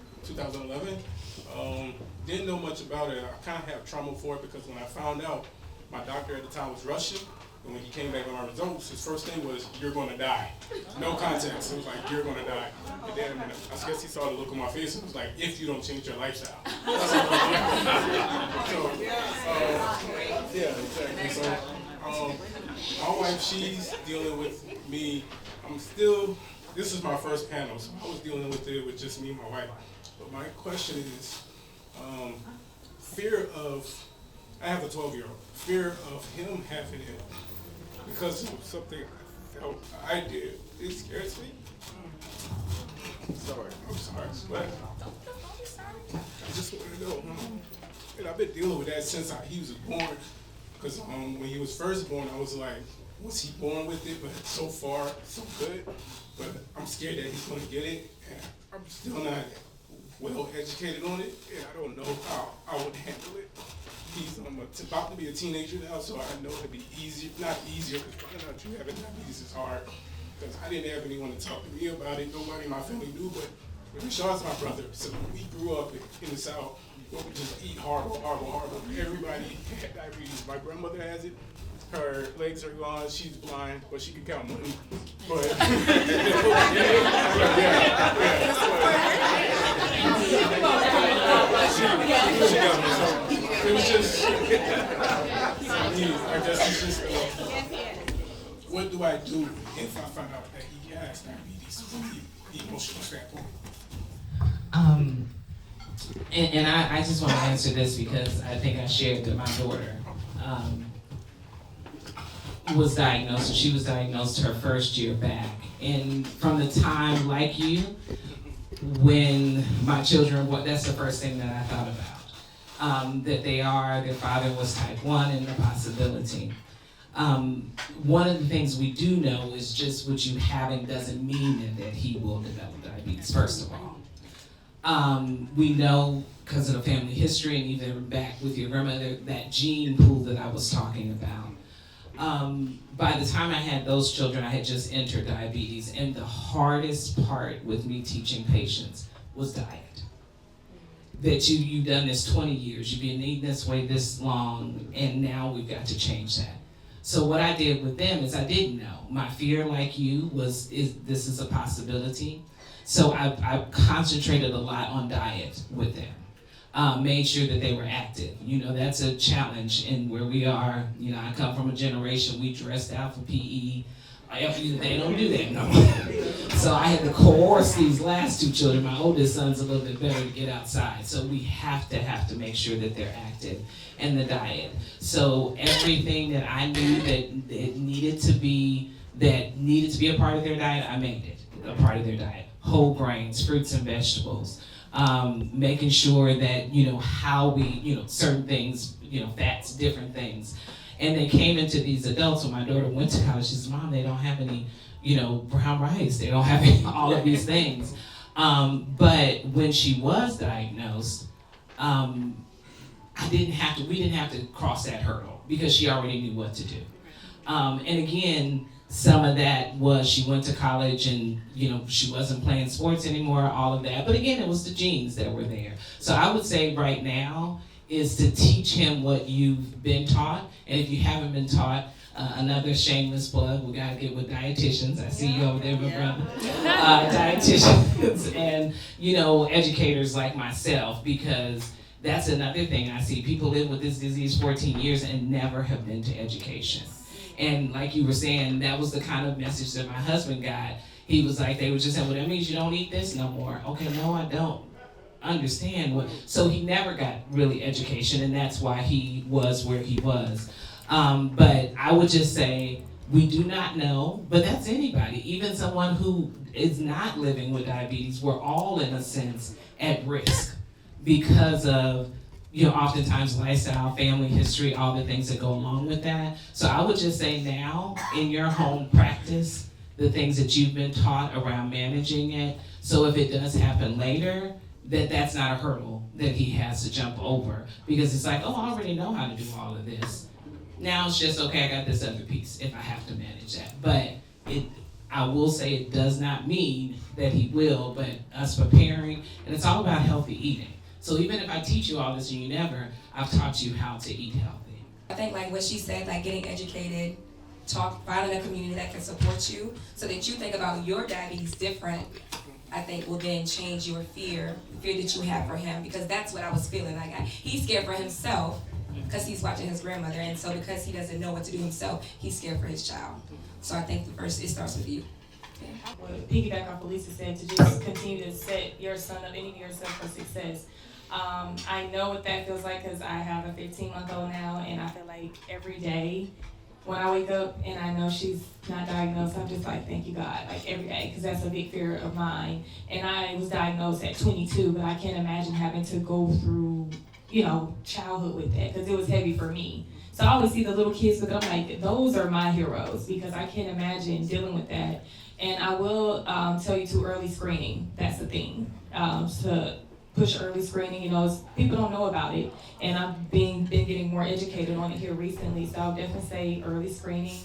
Didn't know much about it. I kind of have trauma for it because when I found out, my doctor at the time was Russian, And when he came back with my results, his first thing was, "You're gonna die." No context. It was like, "You're gonna die." And then I guess he saw the look on my face and was like, "If you don't change your lifestyle." That's what so, yeah, exactly. So, my wife, she's dealing with me. This is my first panel, so I was dealing with it with just me and my wife. But my question is, fear of, I have a 12-year-old, fear of him having it because of something I did. It scares me. I'm sorry, but I just want to know. And I've been dealing with that since he was born. Because when he was first born, I was like, was he born with it? But so far, so good. But I'm scared that he's going to get it. And I'm still not well educated on it. And I don't know how I would handle it. He's about to be a teenager now, so I know it'd be easier. Not easier, because finding out you having diabetes is hard. Because I didn't have anyone to talk to me about it. Nobody in my family knew, but Rashad's my brother. So we grew up in the South. We just eat horrible. Everybody had diabetes. My grandmother has it. Her legs are gone. She's blind, but she can count money. But it was just. I guess it's just. What do I do if I find out that he has diabetes from the emotional standpoint? And I just want to answer this because I think I shared that my daughter was diagnosed, and she was diagnosed her first year back. And from the time, like you, when my children, that's the first thing that I thought about. That their father was type 1 and the possibility. One of the things we do know is just what you having doesn't mean that he will develop diabetes, first of all. We know because of the family history and even back with your grandmother, that gene pool that I was talking about. By the time I had those children, I had just entered diabetes, and the hardest part with me teaching patients was diet. That you've done this 20 years, you've been eating this way this long, and now we've got to change that. So what I did with them is I didn't know. My fear, like you, this is a possibility. So I concentrated a lot on diet with them. Made sure that they were active. That's a challenge in where we are. I come from a generation, we dressed out for PE. They don't do that no more. So I had to coerce these last two children. My oldest son's a little bit better to get outside. So we have to make sure that they're active. And the diet. So everything that I knew that needed to be a part of their diet, I made it a part of their diet. Whole grains, fruits and vegetables. Making sure that, how we, certain things, fats, different things. And they came into these adults. When my daughter went to college, she said, "Mom, they don't have any, brown rice. They don't have all of these things." But when she was diagnosed, we didn't have to cross that hurdle because she already knew what to do. And again, some of that was she went to college and, she wasn't playing sports anymore, all of that. But again, it was the genes that were there. So I would say right now is to teach him what you've been taught. And if you haven't been taught, another shameless plug, we got to get with dietitians. I see you over there, my brother. Dietitians and, educators like myself, because that's another thing I see. People live with this disease 14 years and never have been to education. And like you were saying, that was the kind of message that my husband got. He was like, they were just saying, "Well, that means you don't eat this no more." Okay, no, I don't understand what. So he never got really education, and that's why he was where he was. But I would just say, we do not know, but that's anybody, even someone who is not living with diabetes. We're all, in a sense, at risk because of oftentimes lifestyle, family history, all the things that go along with that. So I would just say now, in your home practice, the things that you've been taught around managing it, so if it does happen later, that's not a hurdle that he has to jump over. Because it's like, oh, I already know how to do all of this. Now it's just, okay, I got this other piece if I have to manage that. But I will say it does not mean that he will, but us preparing, and it's all about healthy eating. So even if I teach you all this and I've taught you how to eat healthy. I think like what she said, like getting educated finding a community that can support you so that you think about your diabetes different, I think will then change your fear that you have for him, because that's what I was feeling like. He's scared for himself because he's watching his grandmother, and so because he doesn't know what to do himself, he's scared for his child. So I think it starts with you. I would piggyback off what Lisa said, to just continue to set your son up, any yourself for success. I know what that feels like because I have a 15-month-old now, and I feel like every day when I wake up and I know she's not diagnosed, I'm just like, thank you, God, like every day, because that's a big fear of mine. And I was diagnosed at 22, but I can't imagine having to go through, childhood with that, because it was heavy for me. So I always see the little kids, but I'm like, those are my heroes, because I can't imagine dealing with that. And I will tell you to early screening. That's the thing. To push early screening, people don't know about it. And I've been getting more educated on it here recently. So I'll definitely say early screening.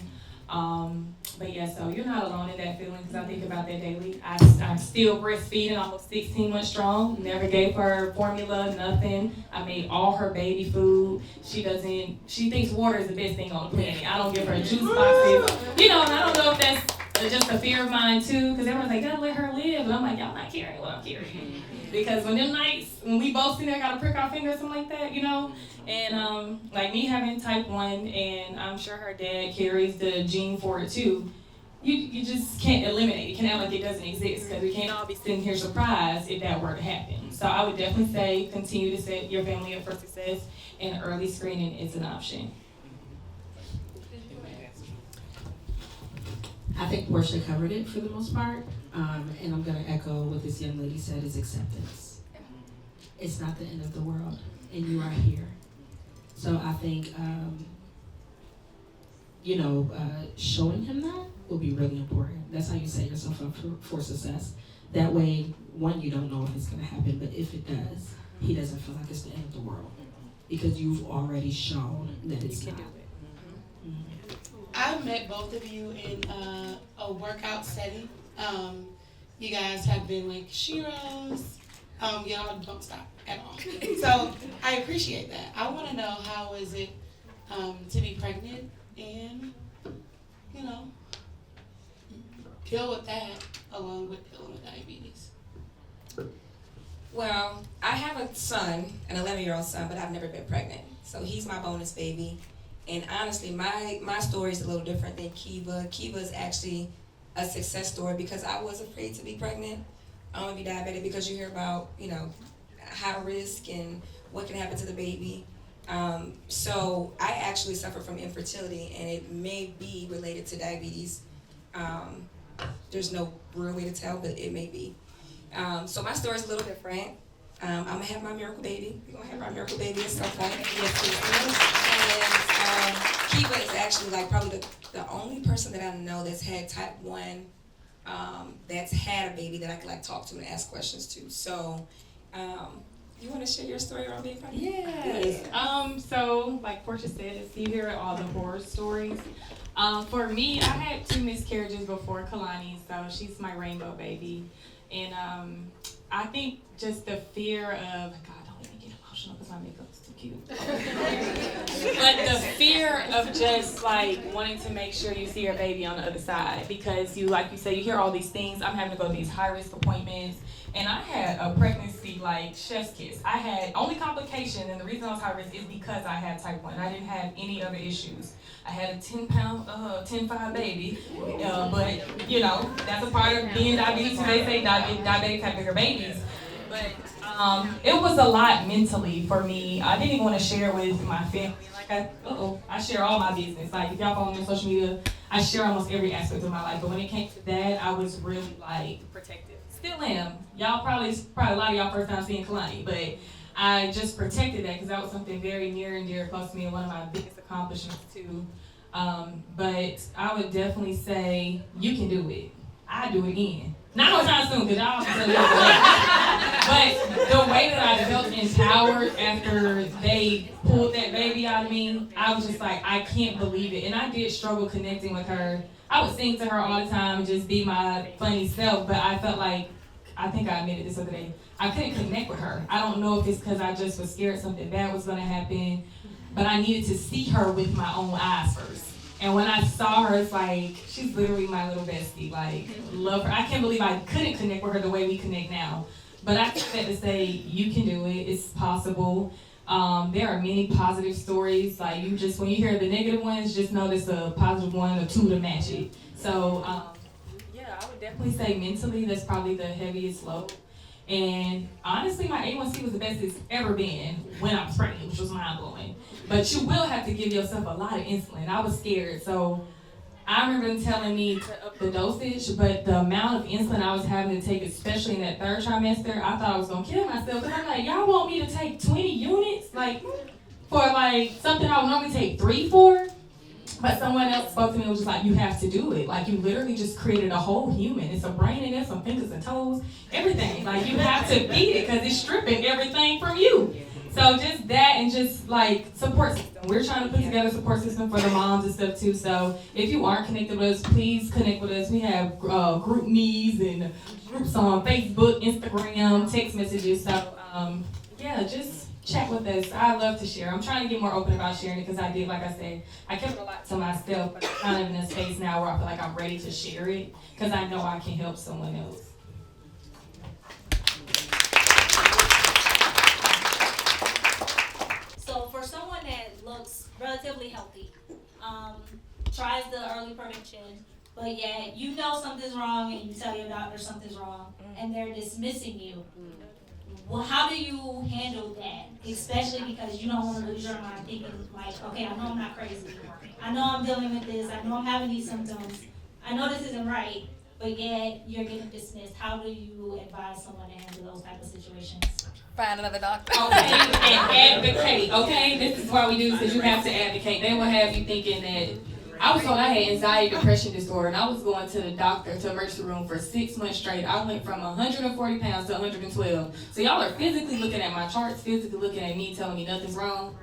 But yeah, so you're not alone in that feeling, because I think about that daily. I'm still breastfeeding, almost 16 months strong. Never gave her formula, nothing. I made all her baby food. She thinks water is the best thing on the planet. I don't give her juice boxes. And I don't know if that's just a fear of mine too, because everyone's like, gotta let her live. And I'm like, y'all not carrying what I'm carrying. Because when them nights, when we both sit there, gotta prick our fingers, something like that, And like me having type 1, and I'm sure her dad carries the gene for it too, you just can't eliminate it. You can't act like it doesn't exist, because we can't all be sitting here surprised if that were to happen. So I would definitely say continue to set your family up for success, and early screening is an option. I think Portia covered it for the most part, and I'm going to echo what this young lady said, is acceptance. It's not the end of the world, and you are here. So I think, showing him that will be really important. That's how you set yourself up for success. That way, one, you don't know if it's going to happen, but if it does, he doesn't feel like it's the end of the world, because you've already shown that it's not. I met both of you in a workout setting. You guys have been like sheroes. Y'all don't stop at all. So I appreciate that. I want to know, how is it to be pregnant and, deal with that along with dealing with diabetes? Well, I have a son, an 11-year-old son, but I've never been pregnant. So he's my bonus baby. And honestly, my story is a little different than Keiva. Keiva is actually a success story, because I was afraid to be pregnant. I want to be diabetic because you hear about, high risk and what can happen to the baby. So I actually suffer from infertility, and it may be related to diabetes. There's no real way to tell, but it may be. So my story is a little different. I'm gonna have my miracle baby. We're gonna have our miracle baby at some point. And Keiva is actually like probably the only person that I know that's had type 1, that's had a baby that I could like talk to and ask questions to. So, you want to share your story around being pregnant? Yeah. So like Portia said, you hear all the horror stories. For me, I had 2 miscarriages before Kalani, so she's my rainbow baby. And I think just the fear of, God, don't let me get emotional because my makeup's too cute. But the fear of just like wanting to make sure you see your baby on the other side, because like you say, you hear all these things. I'm having to go to these high-risk appointments. And I had a pregnancy like chef's kiss. I had only complication, and the reason I was high risk is because I had type 1. I didn't have any other issues. I had a 10-5 baby, but that's a part of being diabetes. They say diabetics have bigger babies. But it was a lot mentally for me. I didn't even want to share with my family. Like I share all my business. Like if y'all follow me on social media, I share almost every aspect of my life. But when it came to that, I was really like protective. Still am. Y'all probably a lot of y'all first time seeing Kalani, but I just protected that because that was something very near and dear close to me, and one of my biggest accomplishments too. But I would definitely say you can do it. I do it again. Not no time soon, because y'all have to but the way that I felt empowered after they pulled that baby out of me, I was just like, I can't believe it. And I did struggle connecting with her. I would sing to her all the time and just be my funny self, but I felt like, I think I admitted this other day, I couldn't connect with her. I don't know if it's because I just was scared something bad was going to happen, but I needed to see her with my own eyes first. And when I saw her, it's like, she's literally my little bestie. Like, love her. I can't believe I couldn't connect with her the way we connect now. But I expect to say, you can do it. It's possible. There are many positive stories. Like, when you hear the negative ones, just know there's a positive one or two to match it. So, yeah, I would definitely say mentally, that's probably the heaviest load. And honestly, my A1C was the best it's ever been when I was pregnant, which was mind-blowing. But you will have to give yourself a lot of insulin. I was scared. So I remember them telling me to up the dosage, but the amount of insulin I was having to take, especially in that third trimester, I thought I was going to kill myself. Because I'm like, y'all want me to take 20 units? Like, for like something I would normally take 3 for? But someone else spoke to me and was just like, you have to do it. Like, you literally just created a whole human. It's a brain in there, some fingers and toes, everything. Like, you have to feed it because it's stripping everything from you. So just that, and just like support system. We're trying to put together a support system for the moms and stuff too. So if you aren't connected with us, please connect with us. We have group me's and groups on Facebook, Instagram, text messages. So yeah, just chat with us. I love to share. I'm trying to get more open about sharing it because I did, like I said, I kept a lot to myself, but I'm kind of in a space now where I feel like I'm ready to share it because I know I can help someone else. So for someone that looks relatively healthy, tries the early prevention, but yet you know something's wrong and you tell your doctor something's wrong and they're dismissing you, well, how do you handle that? Especially because you don't want to lose your mind thinking like, okay, I know I'm not crazy. I know I'm dealing with this. I know I'm having these symptoms. I know this isn't right, but yet you're getting dismissed. How do you advise someone to handle those type of situations? Find another doctor. Okay, and advocate. Okay, this is why we do this, because you have to advocate. They will have you thinking that I was told I had anxiety depression disorder, and I was going to the doctor, to emergency room for 6 months straight. I went from 140 pounds to 112. So y'all are physically looking at my charts, physically looking at me, telling me nothing's wrong.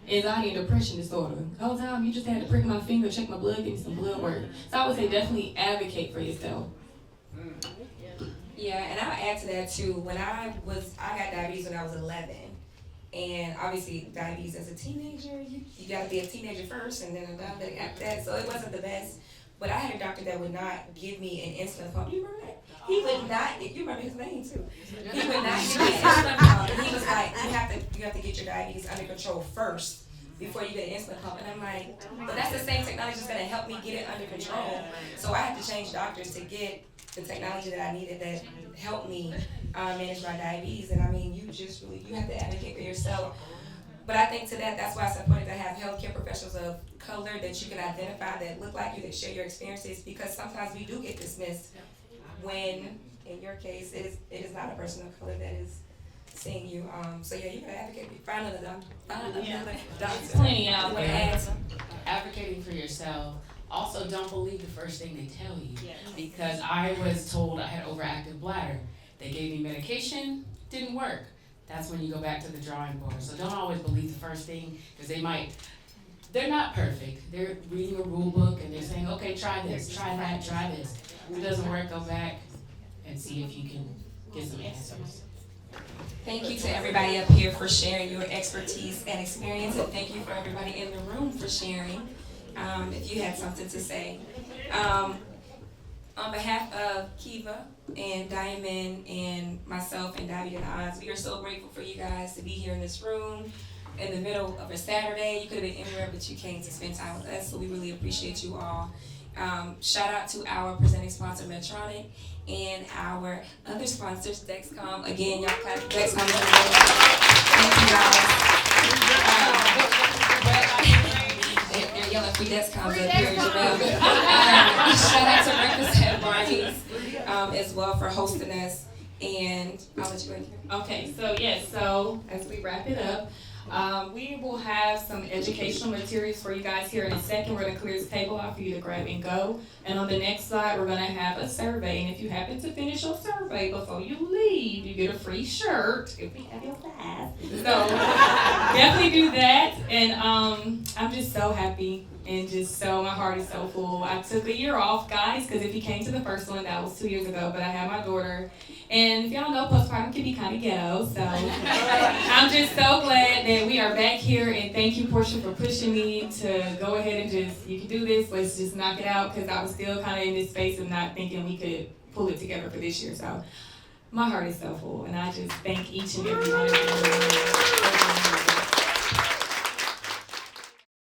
Anxiety and depression disorder. The whole time you just had to prick my finger, check my blood, give me some blood work. So I would say definitely advocate for yourself. Yeah, and I'll add to that too. When I got diabetes when I was 11. And obviously, diabetes as a teenager, you got to be a teenager first and then a diabetic after that. So it wasn't the best. But I had a doctor that would not give me an insulin pump. You remember that? He would not. You remember his name too. He would not give me an insulin pump. And he was like, you have to get your diabetes under control first before you get an insulin pump. And I'm like, but that's the same technology that's going to help me get it under control. So I had to change doctors to get the technology that I needed that helped me manage my diabetes. And I mean, you have to advocate for yourself. But I think that's why it's important to have healthcare professionals of color that you can identify, that look like you, that share your experiences, because sometimes we do get dismissed when, in your case, it is not a person of color that is seeing you. So yeah, you gotta advocate. Find another doctor. Plenty out there. there. Advocating for yourself. Also, don't believe the first thing they tell you. Because I was told I had overactive bladder. They gave me medication, didn't work. That's when you go back to the drawing board. So don't always believe the first thing, because they're not perfect. They're reading a rule book and they're saying, okay, try this, try that, try this. If it doesn't work, go back and see if you can get some answers. Thank you to everybody up here for sharing your expertise and experience, and thank you for everybody in the room for sharing. If you had something to say. On behalf of Keiva and Diamend and myself and DiaBeating The Odds, we are so grateful for you guys to be here in this room in the middle of a Saturday. You could have been anywhere, but you came to spend time with us, so we really appreciate you all. Shout out to our presenting sponsor, Medtronic, and our other sponsors, Dexcom. Again, y'all clap for Dexcom. Thank you guys. They're yelling free Dexcoms up here, Jamel. Shout out to Breakfast at Barney's as well for hosting us. And I'll let you in. Okay, so yes, so as we wrap it up, we will have some educational materials for you guys here in a second. We're going to clear this table out for you to grab and go. And on the next slide, we're going to have a survey. And if you happen to finish your survey before you leave, you get a free shirt if we have your size. So definitely do that. And I'm just so happy. And my heart is so full. I took a year off, guys, because if you came to the first one, that was 2 years ago. But I had my daughter. And if y'all know, postpartum can be kind of ghetto. So I'm I'm just so glad that we are back here, and thank you, Portia, for pushing me to go ahead and just, you can do this, let's just knock it out, because I was still kind of in this space of not thinking we could pull it together for this year. So my heart is so full, and I just thank each and every one of you.